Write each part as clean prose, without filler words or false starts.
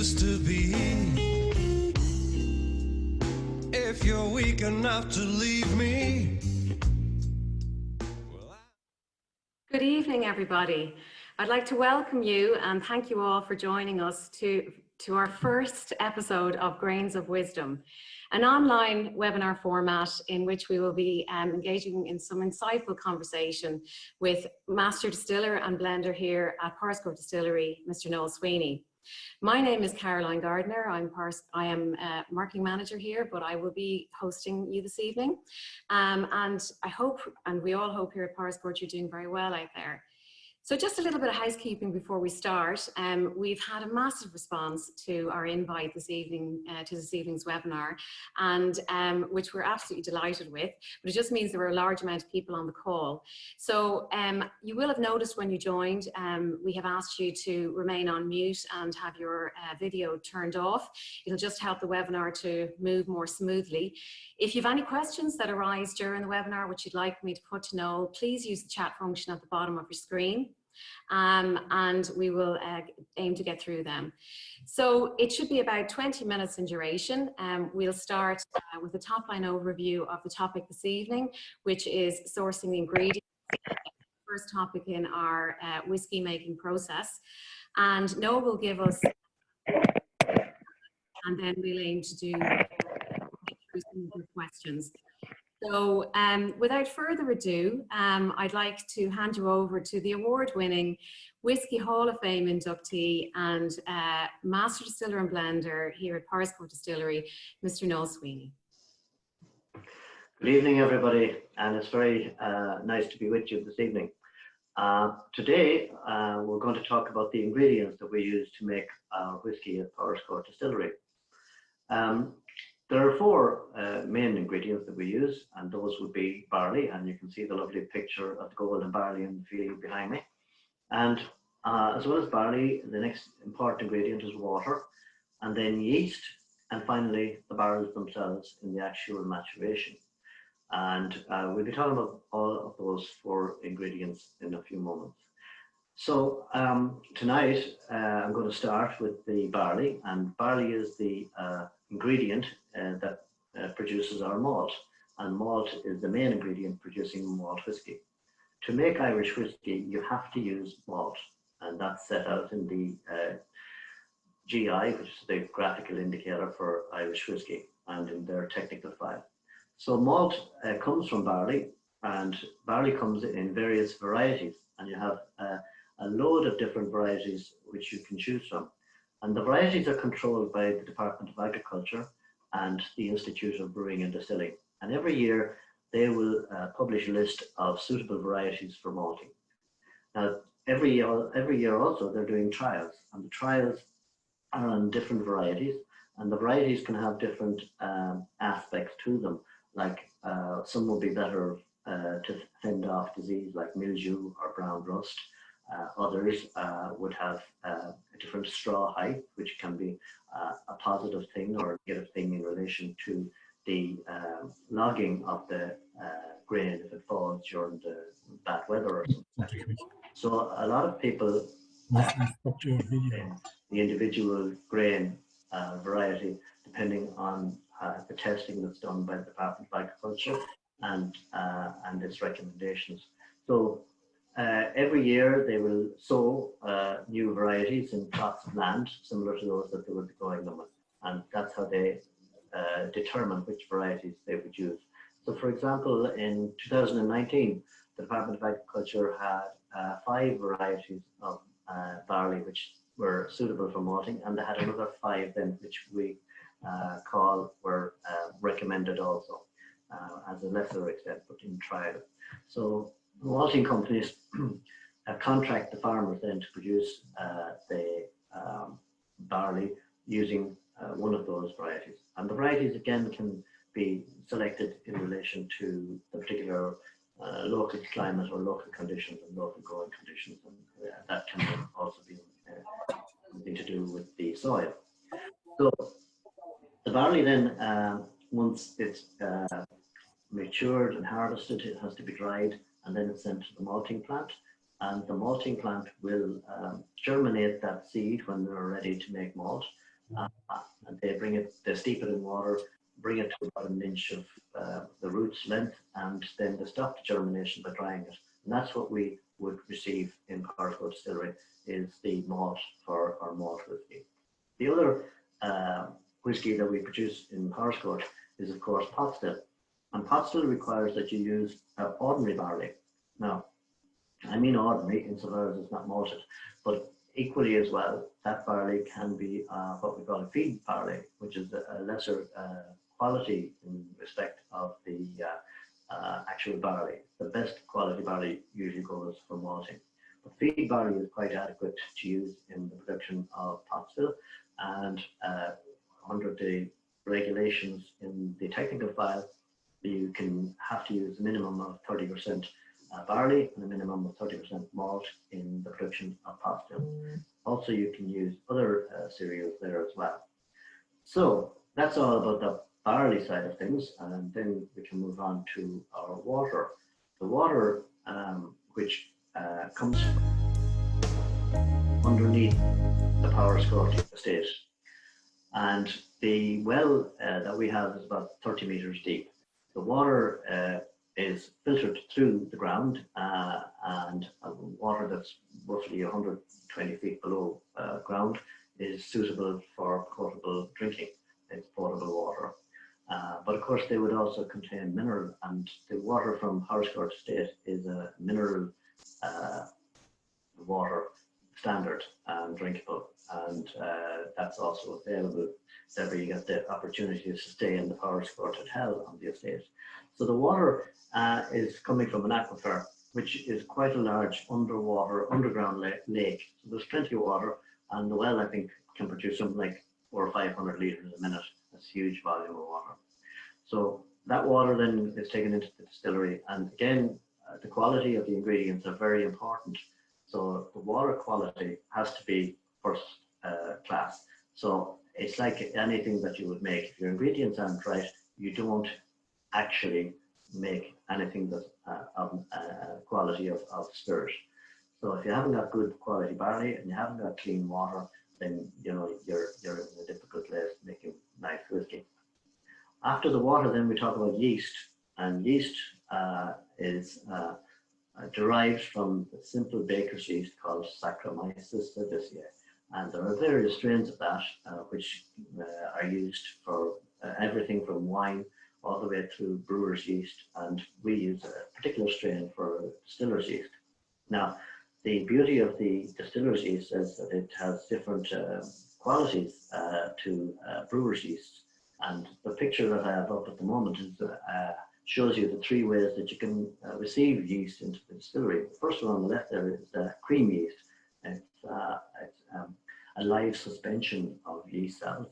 used to be. If you're weak enough to leave me. Good evening, everybody. I'd like to welcome you and thank you all for joining us to our first episode of Grains of Wisdom, an online webinar format in which we will be engaging in some insightful conversation with Master Distiller and Blender here at Powerscourt Distillery, Mr. Noel Sweeney. My name is Caroline Gardner. I am marketing manager here, but I will be hosting you this evening. And I hope, and we all hope here at Powerscourt, you're doing very well out there. So just a little bit of housekeeping before we start. We've had a massive response to our invite this evening, to this evening's webinar, and which we're absolutely delighted with, but it just means there were a large amount of people on the call. So you will have noticed when you joined, we have asked you to remain on mute and have your video turned off. It'll just help the webinar to move more smoothly. If you have any questions that arise during the webinar, which you'd like me to put to Noel, please use the chat function at the bottom of your screen. And we will aim to get through them. So it should be about 20 minutes in duration. We'll start with a top line overview of the topic this evening, which is sourcing the ingredients, first topic in our whiskey making process. And Noel will give us, and then we'll aim to do some of your questions. So without further ado, I'd like to hand you over to the award-winning Whiskey Hall of Fame inductee and Master Distiller and Blender here at Powerscourt Distillery, Mr. Noel Sweeney. Good evening, everybody, and it's very nice to be with you this evening. Today, we're going to talk about the ingredients that we use to make our whiskey at Powerscourt Distillery. There are four main ingredients that we use, and those would be barley, and you can see the lovely picture of the golden barley in the field behind me. And as well as barley, the next important ingredient is water, and then yeast, and finally the barrels themselves in the actual maturation. And we'll be talking about all of those four ingredients in a few moments. So tonight I'm going to start with the barley, and barley is the ingredient that produces our malt, and malt is the main ingredient producing malt whiskey. To make Irish whiskey, you have to use malt, and that's set out in the GI, which is the graphical indicator for Irish whiskey, and in their technical file. So malt comes from barley, and barley comes in various varieties, and you have a load of different varieties which you can choose from. And the varieties are controlled by the Department of Agriculture and the Institute of Brewing and Distilling. And every year they will publish a list of suitable varieties for malting. Now, every year also they're doing trials, and the trials are on different varieties, and the varieties can have different aspects to them. Like some will be better to fend off disease like mildew or brown rust. Others would have a different straw height, which can be a positive thing or a negative thing in relation to the logging of the grain if it falls during the bad weather or something. So a lot of people the individual grain variety, depending on the testing that's done by the Department of Agriculture and its recommendations. So every year they will sow new varieties in plots of land similar to those that they would be growing them with, and that's how they determine which varieties they would use. So for example, in 2019, the Department of Agriculture had 5 varieties of barley which were suitable for malting, and they had another 5 then which we were recommended also as a lesser extent, but in trial. So malting companies contract the farmers then to produce the barley using one of those varieties. And the varieties again can be selected in relation to the particular local climate or local conditions and local growing conditions, and that can also be something to do with the soil. So the barley then, once it's matured and harvested, it has to be dried, and then it's sent to the malting plant, and the malting plant will germinate that seed when they're ready to make malt, and they steep it in water, bring it to about an inch of the root's length, and then they stop the germination by drying it. And that's what we would receive in Powerscourt Distillery, is the malt for our malt whiskey. The other whiskey that we produce in Powerscourt is, of course, pot still. And pot still requires that you use ordinary barley. Now, I mean ordinary insofar as it's not malted, but equally as well, that barley can be what we call a feed barley, which is a lesser quality in respect of the actual barley. The best quality barley usually goes for malting. But feed barley is quite adequate to use in the production of pot still, and under the regulations in the technical file, you can have to use a minimum of 30% barley and a minimum of 30% malt in the production of pot still. Also, you can use other cereals there as well. So that's all about the barley side of things, and then we can move on to our water. The water, which comes underneath the Powerscourt estate, and the well that we have is about 30 meters deep. The water is filtered through the ground, and water that's roughly 120 feet below ground is suitable for potable drinking. It's potable water. But of course, they would also contain mineral, and the water from Powerscourt Estate is a mineral water standard and drinkable, and that's also available whenever you get the opportunity to stay in the Powerscourt Hotel on the estate. So the water is coming from an aquifer, which is quite a large underground lake. So there's plenty of water, and the well, I think, can produce something like 400 or 500 litres a minute. That's a huge volume of water. So that water then is taken into the distillery, and again, the quality of the ingredients are very important. So the water quality has to be first class. So it's like anything that you would make. If your ingredients aren't right, you don't actually make anything that's of quality of spirit. So if you haven't got good quality barley and you haven't got clean water, then you're in a difficult place making nice whiskey. After the water, then we talk about yeast, and yeast is derived from the simple baker's yeast called Saccharomyces cerevisiae, and there are various strains of that which are used for everything from wine all the way through brewer's yeast, and we use a particular strain for distiller's yeast. Now, the beauty of the distiller's yeast is that it has different qualities to brewer's yeast, and the picture that I have up at the moment is shows you the three ways that you can receive yeast into the distillery. The first one on the left there is the cream yeast. It's a live suspension of yeast cells.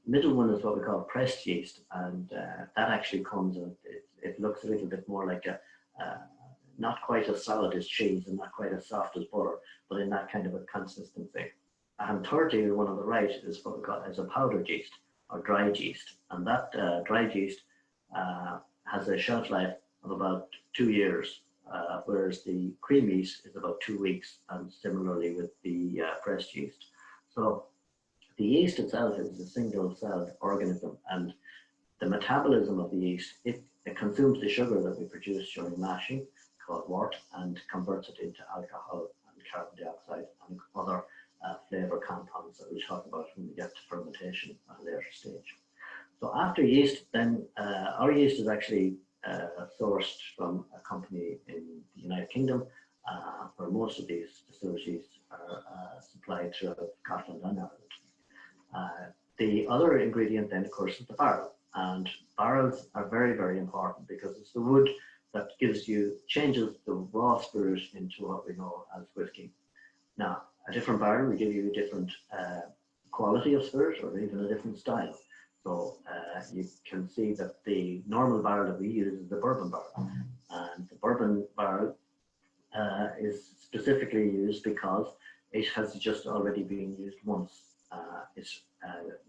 The middle one is what we call pressed yeast, and that actually comes, it looks a little bit more like not quite as solid as cheese and not quite as soft as butter, but in that kind of a consistency. And thirdly, the one on the right is what we call as a powdered yeast or dried yeast, and that dried yeast has a shelf life of about 2 years, whereas the cream yeast is about 2 weeks, and similarly with the pressed yeast. So the yeast itself is a single-celled organism, and the metabolism of the yeast, it consumes the sugar that we produce during mashing, called wort, and converts it into alcohol and carbon dioxide and other flavor compounds that we'll talk about when we get to fermentation at a later stage. So after yeast, then our yeast is actually sourced from a company in the United Kingdom, where most of these distillers' yeasts are supplied throughout Scotland and Ireland. The other ingredient then, of course, is the barrel. And barrels are very, very important because it's the wood that changes the raw spirit into what we know as whiskey. Now, a different barrel will give you a different quality of spirit or even a different style. So you can see that the normal barrel that we use is the bourbon barrel. And the bourbon barrel is specifically used because it has just already been used once.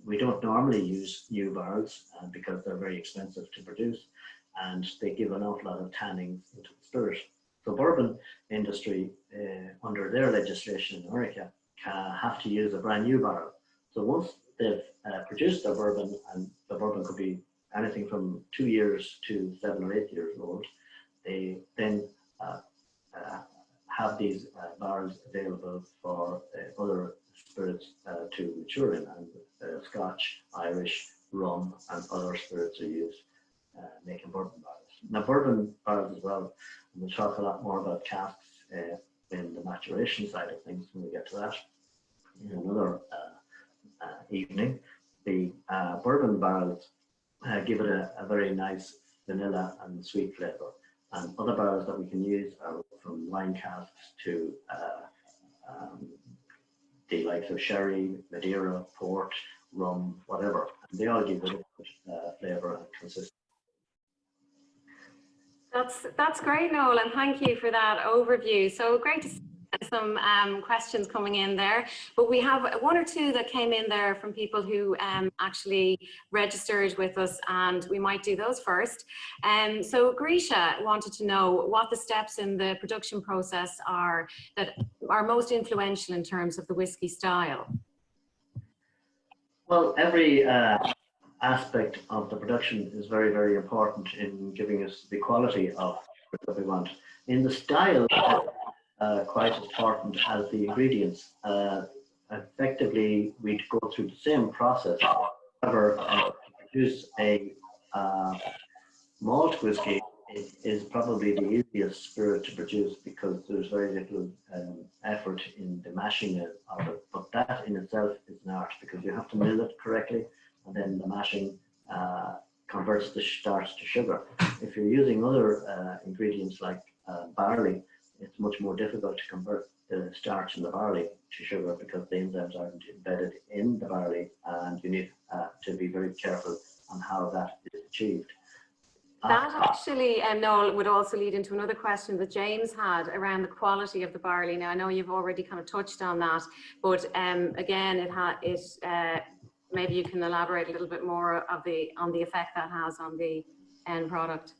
We don't normally use new barrels because they're very expensive to produce, and they give an awful lot of tannings into the spirit. So bourbon industry, under their legislation in America, have to use a brand new barrel. So once they've produce their bourbon, and the bourbon could be anything from 2 years to 7 or 8 years old. They then have these barrels available for other spirits to mature in, and Scotch, Irish, rum, and other spirits are used making bourbon barrels. Now, bourbon barrels as well, and we'll talk a lot more about casks in the maturation side of things when we get to that in another evening. The bourbon barrels give it a very nice vanilla and sweet flavor. And other barrels that we can use are from wine casks to the likes of sherry, Madeira, port, rum, whatever. And they all give it a flavor and consistency. That's great, Noel, and thank you for that overview. So great to see some questions coming in there, but we have one or two that came in there from people who actually registered with us, and we might do those first. So Grisha wanted to know what the steps in the production process are that are most influential in terms of the whiskey style. Well, every aspect of the production is very, very important in giving us the quality of that we want. In the style, quite as important as the ingredients. Effectively, we'd go through the same process. However, to produce a malt whiskey is probably the easiest spirit to produce because there's very little effort in the mashing of it. But that in itself is an art because you have to mill it correctly, and then the mashing converts the starch to sugar. If you're using other ingredients like barley, it's much more difficult to convert the starch in the barley to sugar because the enzymes aren't embedded in the barley, and you need to be very careful on how that is achieved. That actually, Noel, would also lead into another question that James had around the quality of the barley. Now, I know you've already kind of touched on that, but again, maybe you can elaborate a little bit more on the effect that has on the end product.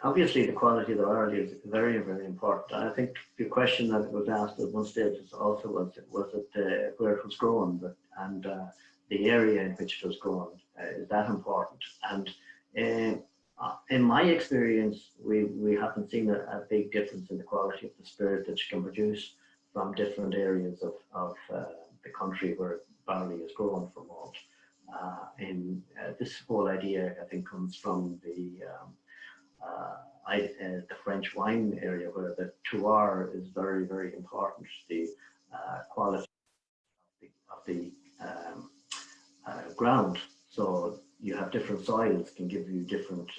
Obviously, the quality of the barley is very, very important. I think the question that was asked at one stage also was it where it was grown, and the area in which it was grown. Is that important? And in my experience, we haven't seen a big difference in the quality of the spirit that you can produce from different areas of the country where barley is grown for malt. This whole idea, I think, comes from the French wine area, where the terroir is very, very important. The quality of the ground. So you have different soils can give you different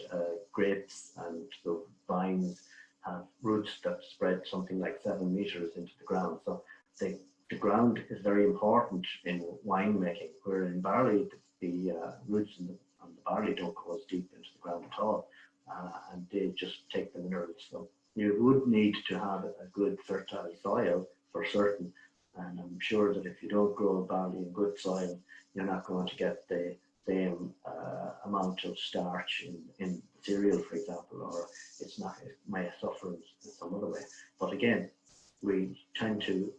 grapes, and the vines have roots that spread something like 7 meters into the ground. So the ground is very important in wine making, where in barley the roots on the barley don't go as deep into the ground at all. And they just take the minerals. So you would need to have a good fertile soil for certain. And I'm sure that if you don't grow barley in good soil, you're not going to get the same amount of starch in cereal, for example, or it may suffer in some other way. But again, we tend to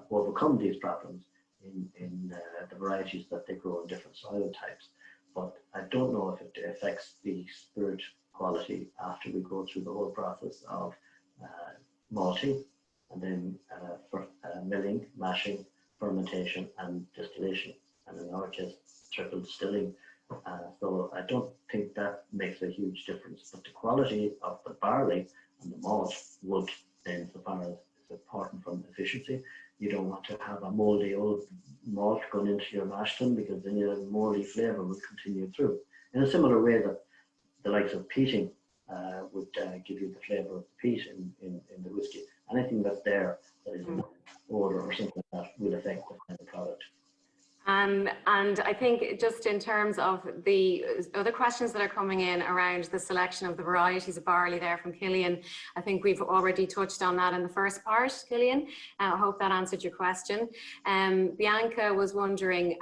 overcome these problems in the varieties that they grow in different soil types. But I don't know if it affects the spirit quality after we go through the whole process of malting, and then milling, mashing, fermentation, and distillation, and in our case, triple distilling. So I don't think that makes a huge difference. But the quality of the barley and the malt would, insofar as it's important from efficiency. You don't want to have a moldy old malt going into your mash tun, because then your moldy flavour will continue through. In a similar way that the likes of peating would give you the flavour of the peat in the whiskey. Anything that's there that is in odour or something like that will affect the final product. And I think just in terms of the other questions that are coming in around the selection of the varieties of barley there from Killian, I think we've already touched on that in the first part, Killian. I hope that answered your question. Bianca was wondering,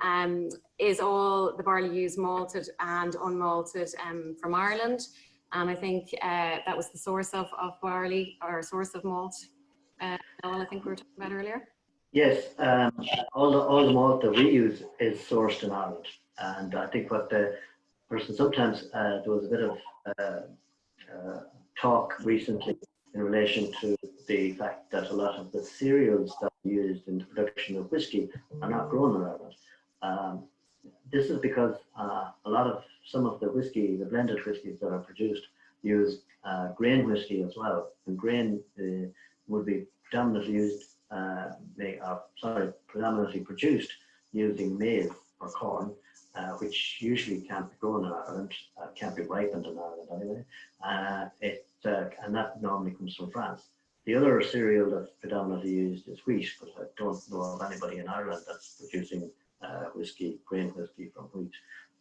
is all the barley used malted and unmalted from Ireland? And I think that was the source of barley, or source of malt, Noel, I think we were talking about earlier. Yes, all the malt that we use is sourced in Ireland, and I think what the person sometimes there was a bit of talk recently in relation to the fact that a lot of the cereals that are used in the production of whiskey are not grown in Ireland. Um, this is because some of the whiskey, the blended whiskies that are produced, use grain whiskey as well, and grain would be predominantly used, predominantly produced using maize or corn, which usually can't be grown in Ireland, can't be ripened in Ireland anyway. And that normally comes from France. The other cereal that's predominantly used is wheat, but I don't know of anybody in Ireland that's producing grain whiskey from wheat.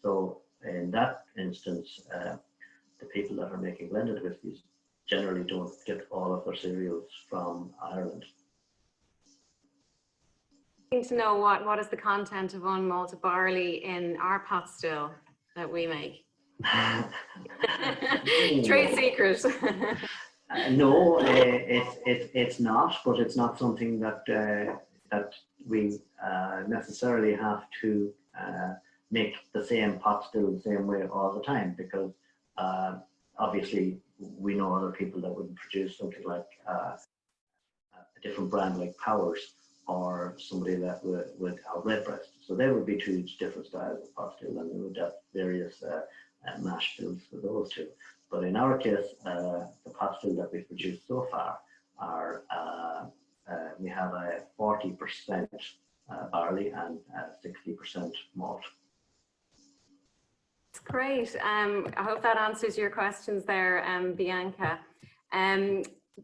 So in that instance, the people that are making blended whiskies generally don't get all of their cereals from Ireland. To know what is the content of unmalted barley in our pot still that we make? Trade secret. No, it's not, but it's not something that we necessarily have to make the same pot still the same way all the time, because obviously we know other people that would produce something like a different brand like Powers, or somebody that would have Redbreast. So there would be two different styles of pot still, and we would have various mash bills for those two. But in our case, the pot still that we've produced so far are we have a 40% barley and 60% malt. That's great. I hope that answers your questions there, Bianca.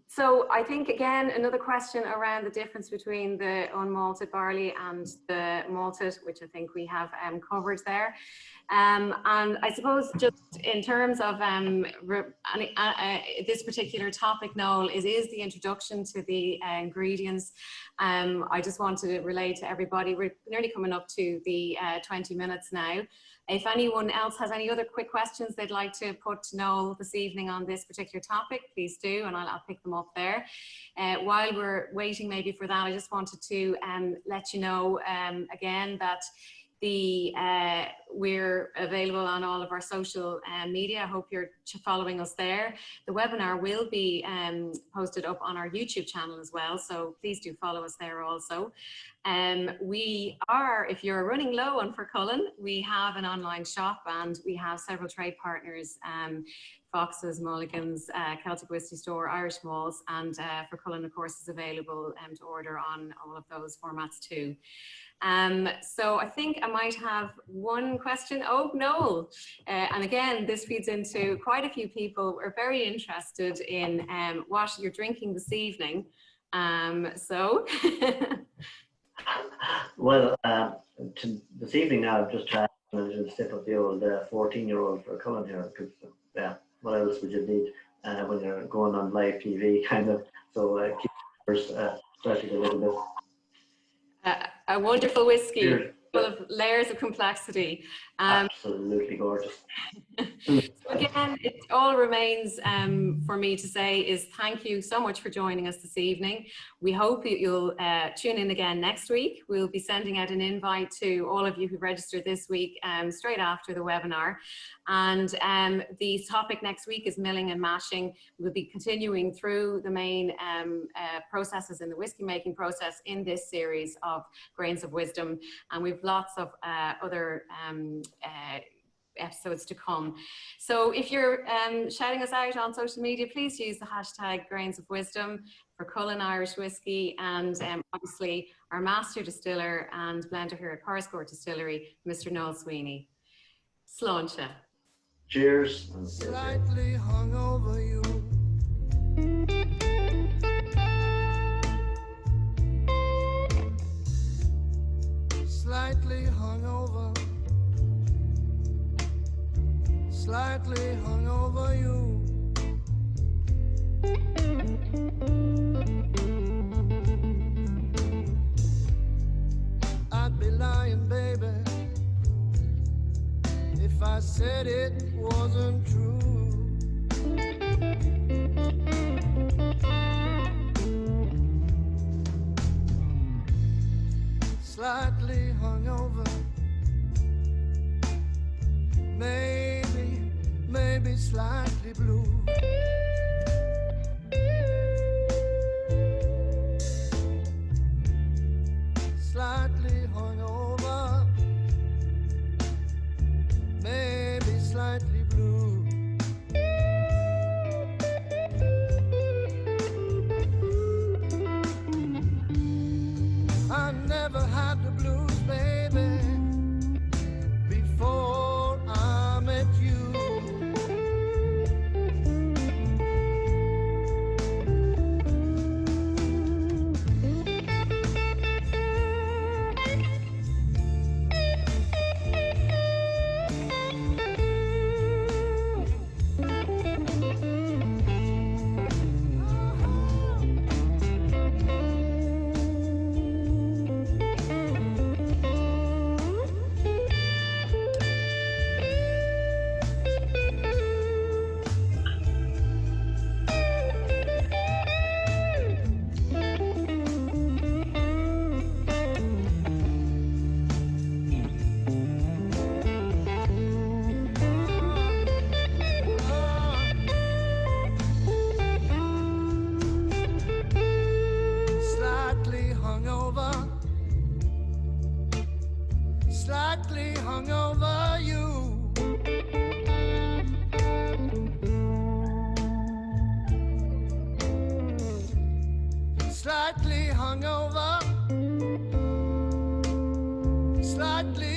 So I think, again, another question around the difference between the unmalted barley and the malted, which I think we have covered there. And I suppose just in terms of this particular topic, Noel, is the introduction to the ingredients. I just want to relay to everybody, we're nearly coming up to the 20 minutes now. If anyone else has any other quick questions they'd like to put to Noel this evening on this particular topic, please do, and I'll pick them up there. While we're waiting maybe for that, I just wanted to let you know again that we're available on all of our social media. I hope you're following us there. The webinar will be posted up on our YouTube channel as well, so please do follow us there also. We are, if you're running low on for Cullen, we have an online shop and we have several trade partners, Foxes, Mulligan's, Celtic Whisky Store, Irish Malls, and for Cullen, of course, is available to order on all of those formats too. So I think I might have one question. Oh, Noel. And again, this feeds into quite a few people are very interested in what you're drinking this evening. Well, this evening now I've just tried a sip of the old 14-year-old for Cullen here, because what else would you need when you're going on live TV, kind of? So keep starting a little bit. A wonderful whiskey, full of layers of complexity. Absolutely gorgeous. So again, it all remains for me to say is thank you so much for joining us this evening. We hope you'll tune in again next week. We'll be sending out an invite to all of you who registered this week straight after the webinar. And the topic next week is milling and mashing. We'll be continuing through the main processes in the whiskey making process in this series of Grains of Wisdom. And we've lots of other episodes to come. So if you're shouting us out on social media, please use the hashtag Grains of Wisdom for Cullen Irish Whiskey, and obviously our master distiller and blender here at Powerscourt Distillery, Mr. Noel Sweeney. Sláinte. Cheers. Slightly hung over you. Slightly hung over. Slightly hung over you. I'd be lying, baby, if I said it wasn't true. hungover, maybe slightly blue. Slightly hungover, maybe slightly blue. I never had the blues, baby, before I met you. Slightly hungover you. Slightly hungover, slightly